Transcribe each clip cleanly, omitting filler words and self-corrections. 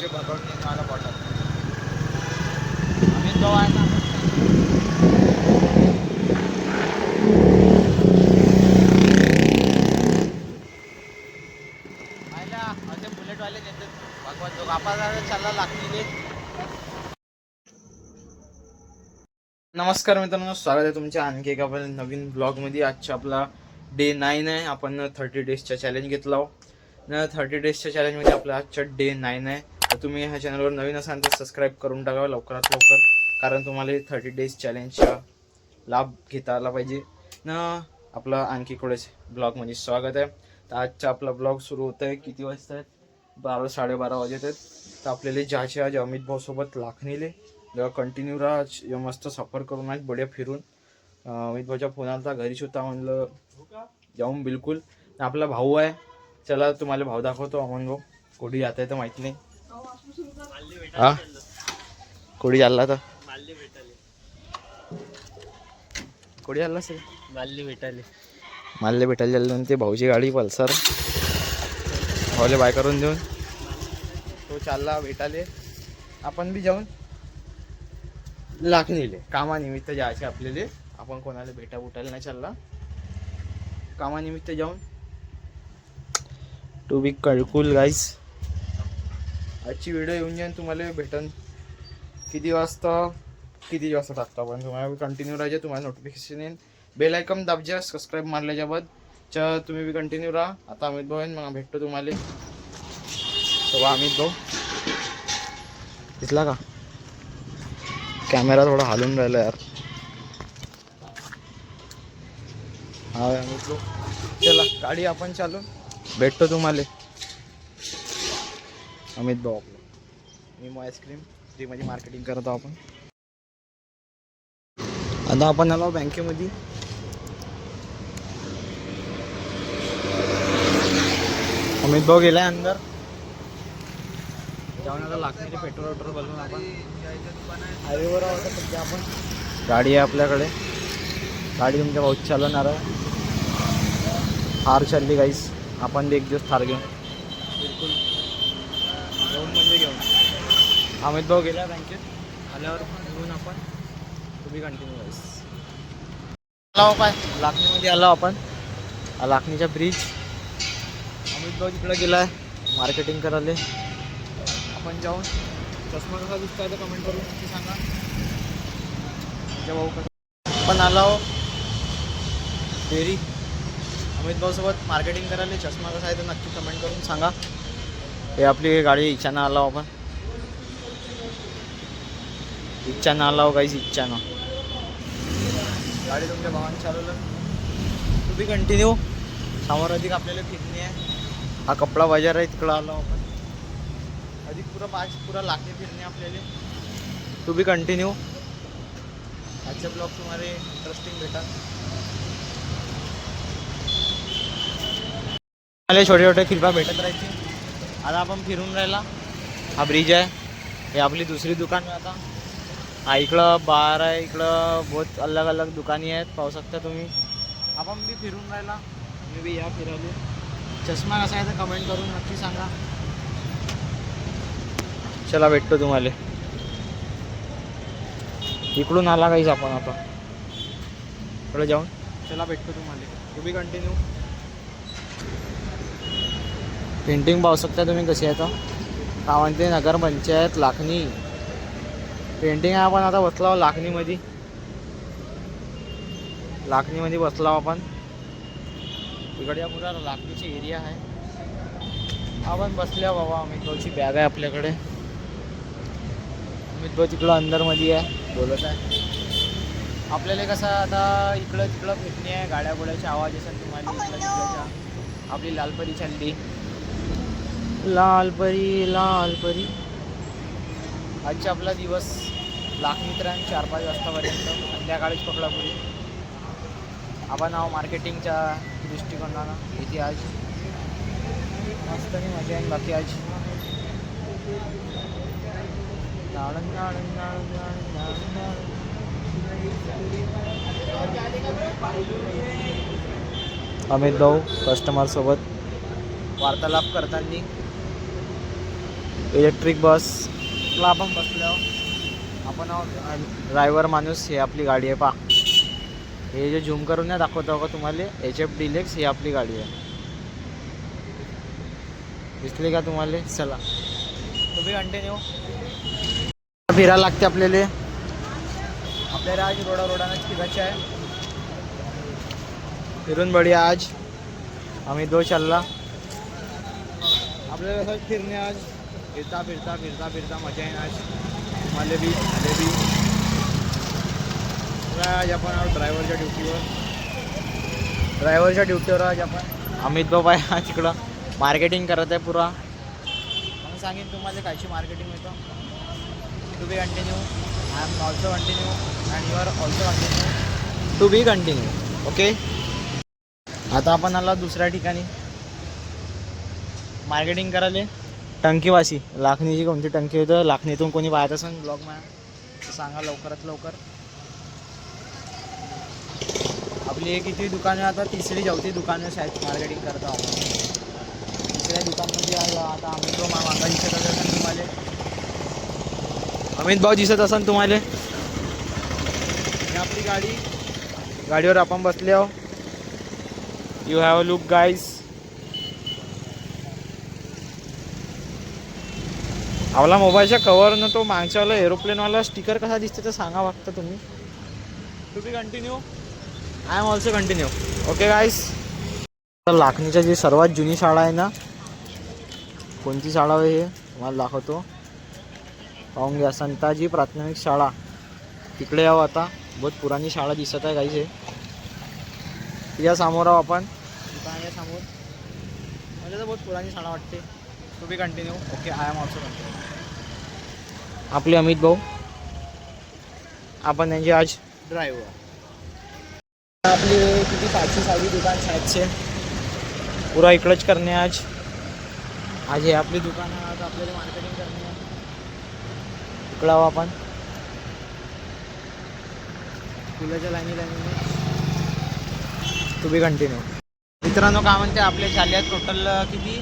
भगवून मला बॉटल आम्ही तो आहे ना बुलेटवाले नेते भगवान तो आपल्याला चालला लागतील. नमस्कार मित्रांनो, स्वागत आहे तुमच्या आणखी एका नवीन ब्लॉगमध्ये. आजचा आपला डे 9 आहे. आपण 30 डेजचा चॅलेंज घेतला ना. 30 डेजच्या चॅलेंजमध्ये आपला आजचा डे 9 आहे. तर तुम्ही ह्या चॅनलवर नवीन असाल तर सबस्क्राईब करून टाकावं लवकरात लवकर, कारण तुम्हाला 30 डेज चॅलेंजचा लाभ घेता आला पाहिजे ना. आपलं आणखी थोडेच ब्लॉगमध्ये स्वागत आहे. तर आजचा आपला ब्लॉग सुरू होत आहे. किती वाजता आहेत? 12-12:30 वाजत आहेत. तर आपल्याला ज्याच्या आज अमित भाऊसोबत लाखणीले कंटिन्यू राहा, मस्त सफर करून आहेत बढिया फिरून. अमित भाऊच्या फोन आला घरीच होता, म्हणलं जाऊन बिलकुल. आपला भाऊ आहे, चला तुम्हाला भाऊ दाखवतो. अमन भाऊ कोडी जात आहे तर माहिती नाही. हा कोडी चालला तर कोडी चालला असेल माल्ले भेटायला चाललं. ते भाऊची गाडी पल्सर भाऊले बाय करून देऊन तो चालला भेटाले. आपण बी जाऊन लाखणीले कामानिमित्त जायचे आपल्याला. आपण कोणाला भेटायला नाही चालला, कामानिमित्त जाऊन. टू बी कळकुल गाईज. आजची व्हिडिओ येऊन जाईन तुम्हाला भेटन किती वाजता टाकतो आपण. तुम्हाला कंटिन्यू राहायचे, तुम्हाला नोटिफिकेशन येईल. बेल आयकॉन दाबजा सबस्क्राईब मारल्याच्या बाद तुम्ही बी कंटिन्यू राहा. आता अमित भाऊ मग भेटतो तुम्हाला. तो अमित भाऊ दिसला का? कॅमेरा थोडा हालून राहिला यार. हा अमित भाऊ, चला गाडी आपण चालून भेटतो तुम्हाला. अमित भाऊ आपलं मी आईस्क्रीम फ्रीमध्ये मार्केटिंग करतो आपण. आता आपण आलो बँकेमध्ये. अमित भाऊ गेलाय अंदर. जाऊन आता लाखणीचे पेट्रोल बघून आपण हायवेवर आहोत सध्या. आपण गाडी आहे आपल्याकडे, गाडी तुमच्या भाऊच चालवणार आहे. थार चालली गाईस. आपण एक दिवस थार घेऊन बिलकुल घेऊन म्हणजे घेऊन. अमित भाऊ गेला बँकेत, आल्यावर घेऊन आपण तुम्ही कंटिन्यू गाईस. आलो काय लाखणीमध्ये आलो आपण. लाखणीचा ब्रिज. अमित भाऊ तिकडे गेला आहे मार्केटिंग करायला. आपण जाऊन चष्मा कसा दिसतोय तर कमेंट करून नक्की सांगा. भाऊ कसं आपण आलो डेअरी अमित भाऊसोबत मार्केटिंग करायला. चष्मा कसा आहे तर नक्की कमेंट करून सांगा. हे आपली गाडी इच्छानं आलो आपण. इच्छानं आलो काहीच इच्छानं. गाडी तुमच्या भावाने चालवलं. तुम्ही कंटिन्यू. समोर अधिक आपल्याला फिरणी आहे. हा कपडा बाजार आहे, तिकडं आलो आपण. अधिक पुरा लाखणी फिरणे आपल्याला. To be continue. आजचा ब्लॉग तुम्हाला इंटरेस्टिंग भेटा. मला छोटे छोटे किरपा भेटत राहायचे. आता आपण फिरून राहिला. हा ब्रिज आहे. हे आपली दुसरी दुकान आहे. आता हा इकडं बार आहे. इकडं बहुत अलग अलग दुकानी आहेत, पाहू शकता तुम्ही. आपण बी फिरून राहिला. मी बी या फिरायला. चष्मा कसा आहे तर कमेंट करून नक्की सांगा. चला भेटतो तुम्हाला. इकडून आला काहीच आपण आता इकडे जाऊन. चला भेटतो तुम्हाला. तुम्ही कंटिन्यू. पेंटिंग पाहू शकता तुम्ही कशी आहे. आता का म्हणते नगरपंचायत लाखणी पेंटिंग आहे. आपण आता बसलाव लाखणीमध्ये बसलाव आपण. इकडे पुरा लाखणीची एरिया आहे. आपण बसल्या बाबा. अमित भाऊची बॅग आहे आपल्याकडे. अमित भाऊ तिकडं अंदरमध्ये आहे, बोलत आहे. आपल्याला कसं आता इकडं तिकडं फिरणी आहे. गाड्या गोड्याचे आवाज असेल तुम्हाला इकडं तिकडच्या. आपली लालपरी चालली. लालपरी. आजचा आपला दिवस लाखणीत 4-5 वाजतापर्यंत संध्याकाळीच पकडा पुरी. आपण नाव मार्केटिंगच्या दृष्टिकोनानं इथे आज मस्त आणि मजा आहे. बाकी आज अमित भाऊ कस्टमर सोबत वार्तालाप करताना. इलेक्ट्रिक बसला आपण बसलो. आपण ड्रायव्हर माणूस. हे आपली गाडी आहे पा. हे जे झूम करून नाही दाखवतो का तुम्हाला, HF डिलेक्स ही आपली गाडी आहे. दिसली का तुम्हाला? चला तुम्ही कंटिन्यू. फिरायला लागते आपल्याला. आपल्याला आज रोडानंच फिरायचं आहे. फिरून बढिया आज आम्ही दो चालला. आपल्याला असंच फिरणे आज. फिरता फिरता फिरता फिरता मजा येईल आज. मला बी आज आपण ड्रायव्हरच्या ड्युटीवर आज आपण अमित बाबा आहे तिकडं मार्केटिंग करत आहे पुरा. मग सांगेन तुम्हाला कायची मार्केटिंग होतं. To be continue. I am also continue and you are also continue. To be continue. Okay. आता आपण आला दुसऱ्या ठिकाणी मार्केटिंग करायला. टंकीवासी लाखनीची कोणती टंकी होतं. लाखनीतून कोणी पाहत असेल ब्लॉग मला तर सांगा लवकरात लवकर. आपली एक किती दुकानं आता 3री-4थी दुकानं शायद मार्केटिंग करतो आपण. 3ऱ्या दुकानमध्ये आता अमित भाऊ मागा दिसत असेल तुम्हाला. अमित भाऊ दिसत असेल तुम्हाला. आपली गाडीवर आपण बसले आहो. You have a look guys. आपला मोबाईलच्या कवरनं तो मागच्यावाला एरोप्लेनवाला स्टिकर कसा दिसते तर सांगा वाटतं तुम्ही. To be continue. I am also continue. Okay guys. लाखनीच्या जी सर्वात जुनी शाळा आहे ना, कोणती शाळा आहे हे तुम्हाला दाखवतो. पाहून घ्या. संताजी प्राथमिक शाळा. तिकडे यावं आता. बहुत पुराणी शाळा दिसत आहे गाईज. हे तिच्या समोर आहो आपण दुकानाच्या समोर. मला तर बहुत पुराणी शाळा वाटते. To be continue. Okay. I am also continue. आपले अमित भाऊ आपण त्यांचे आज ड्रायव्हर. आपली किती 500-6वी दुकान शाळेचे पुरा इकडंच करणे आज हे आपली दुकान. आज आपल्याला मार्केटिंग करणे आहे. इकडं आहो आपण फुलाच्या लाईनीने. To be continue. मित्रांनो काय म्हणते आपले झाले आहेत टोटल किती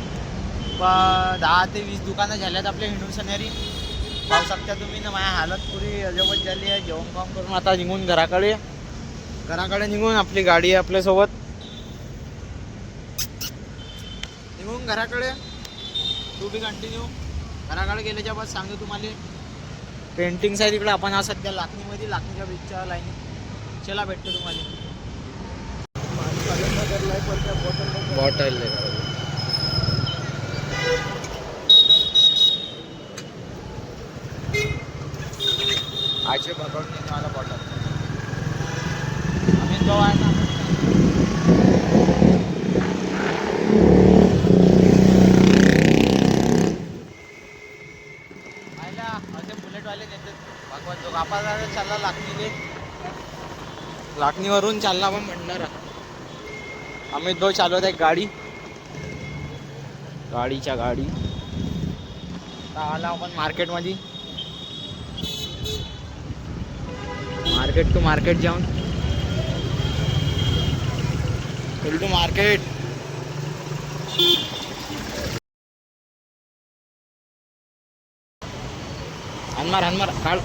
10 ते 20 दुकानं झाल्यात आपल्या हिंडून सनेरी. पाहू शकता तुम्ही ना. माझ्या हालत पुरी अजबच झाली आहे. जेवण काम करून आता निघून घराकडे निघून आपली गाडी आहे आपल्यासोबत. निघून घराकडे. To be continue. घराकडे गेल्याच्या बाद सांगतो तुम्हाला. पेंटिंग्स आहे तिकडे. आपण आज सध्या लाखनीमध्ये लाखनीच्या बीचच्या लाईनीत. चला भेटतो तुम्हाला. बॉटल आजचे भरवून मला बॉटल. अमित भाऊ आहे ना. असे बुलेटवाले नेतात भगवान जो आपण चालला लाखनीवरून चालला आपण म्हणणार. अमित भाऊ चालवत आहे गाडीच्या गाडी. आला आपण मार्केटमध्ये. मार्केट टू मार्केट जाऊन टू मार्केट. हनमार काढ.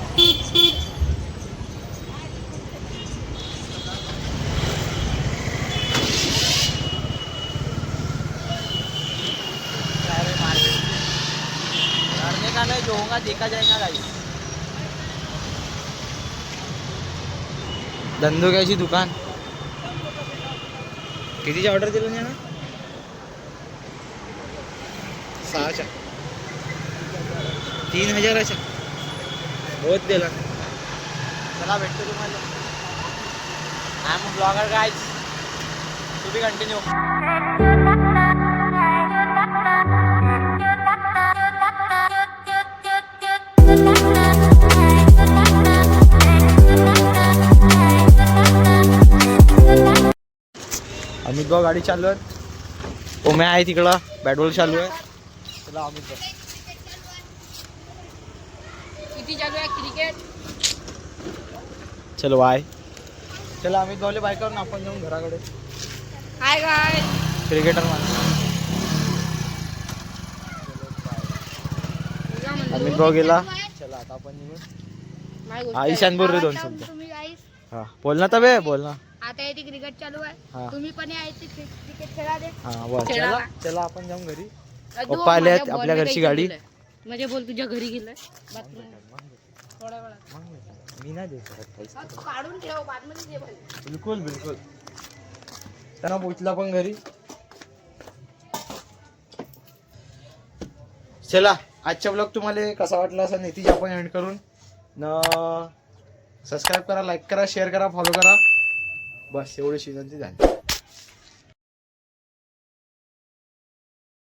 का नहीं जो होगा देखा जाएगा गाइस. धंदोक्याची दुकान. कितीची ऑर्डर दिली ना? 6च्या 3000च्या. बहुत दिला. चला भेटतो तुम्हाला. I am blogger guys. To be continue. Amit भाऊ गाडी चालू आहे. ओम्या आहे तिकडं. बॅटबॉल चालू आहे. चला अमित भाऊ. किती चालू आहे क्रिकेट. चलो बाय. चला अमित भाऊले बाय करून आपण जाऊन घराकडे. Hi guys. क्रिकेटर माणूस. आम्ही ब्लॉग गेला. चला आता आपण निघू. ईशान बोल रे दोन शब्द. तुम्ही guys, हा बोल ना तबे बोल ना. आता इथे क्रिकेट चालू हा. आहे. तुम्ही पण यायचे क्रिकेट खेळा दे. हा बस खेळा. चला चला आपण जाऊन घरी. अजून पप्पा आले आहेत, माझ्या आपल्या ball घरची ने गाडी. काही केलंय. म्हणजे बोल तुझ्या घरी गेलंय बाथरूम थोड्या वेळात. मी नाही देऊ शकत काहीच. तू काढून ठेव बादमध्ये दे भले. बिलकुल बिलकुल. त्यांना पोचला पण घरी. चला आजचा ब्लॉग तुम्हाला कसा वाटला असा नितीश आपण एंड करून सबस्क्राईब करा, लाईक करा, शेअर करा, फॉलो करा. बस एवढी विनंती झाली.